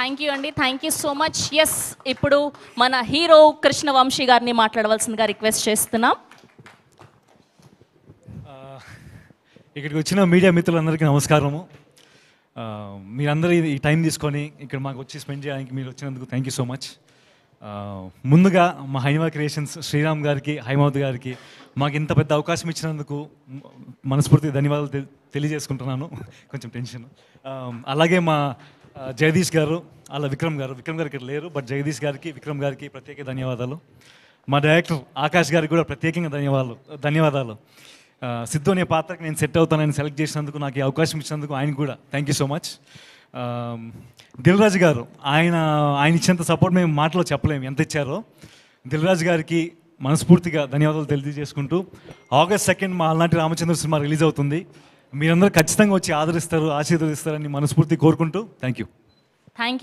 Thank you అండి, thank you so much. Yes, ఇప్పుడు మన హీరో కృష్ణవంశీ గారిని మాట్లాడవలసిందిగా రిక్వెస్ట్ చేస్తున్నాం. ఇక్కడికి వచ్చిన మీడియా మిత్రులందరికీ నమస్కారము. మీరందరూ ఈ టైం తీసుకొని ఇక్కడ మాకు వచ్చి స్పెండ్ చేయడానికి మీరు వచ్చినందుకు థ్యాంక్ యూ సో మచ్. ముందుగా మా హైమా క్రియేషన్స్ శ్రీరామ్ గారికి, హైమావత్ గారికి మాకు ఇంత పెద్ద అవకాశం ఇచ్చినందుకు మనస్ఫూర్తిగా ధన్యవాదాలు తెలియజేసుకుంటున్నాను. కొంచెం టెన్షన్. అలాగే మా జగదీష్ గారు, అలా విక్రమ్ గారు ఇక్కడ లేరు, బట్ జగదీష్ గారికి, విక్రమ్ గారికి ప్రత్యేక ధన్యవాదాలు. మా డైరెక్టర్ ఆకాష్ గారికి కూడా ప్రత్యేకంగా ధన్యవాదాలు. సిద్ధు అనే పాత్రకి నేను సెట్ అవుతానని సెలెక్ట్ చేసినందుకు, నాకు ఈ అవకాశం ఇచ్చినందుకు ఆయన కూడా thank you so much. Dil Raju గారు, ఆయన ఇచ్చినంత సపోర్ట్ మేము మాటలో చెప్పలేము ఎంత ఇచ్చారో. దిల్ రాజు గారికి మనస్ఫూర్తిగా ధన్యవాదాలు తెలియజేసుకుంటూ, August 2 మా అలనాటి రామచంద్ర సినిమా రిలీజ్ అవుతుంది. మీరందరూ ఖచ్చితంగా వచ్చి ఆశీర్వదిస్తారని మనస్ఫూర్తి కోరుకుంటూ థ్యాంక్ యూ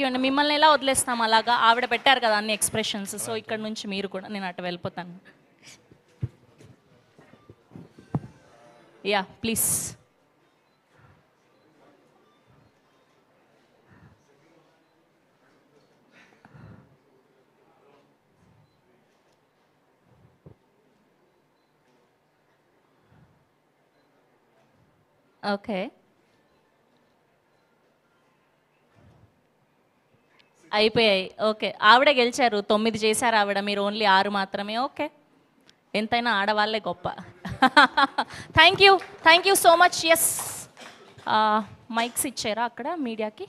అండి. మిమ్మల్ని ఎలా వదిలేస్తాం, అలాగా ఆవిడ పెట్టారు కదా అన్ని ఎక్స్ప్రెషన్స్, సో ఇక్కడ నుంచి మీరు కూడా, నేను అటు వెళ్ళిపోతాను. Yeah please. ఓకే, అయిపోయాయి. ఓకే, ఆవిడ గెలిచారు, 9 చేశారు ఆవిడ, మీరు ఓన్లీ 6 మాత్రమే. ఓకే, ఎంతైనా ఆడవాళ్ళే గొప్ప. Thank you so much. Yes, mics ఇచ్చారా అక్కడ మీడియాకి?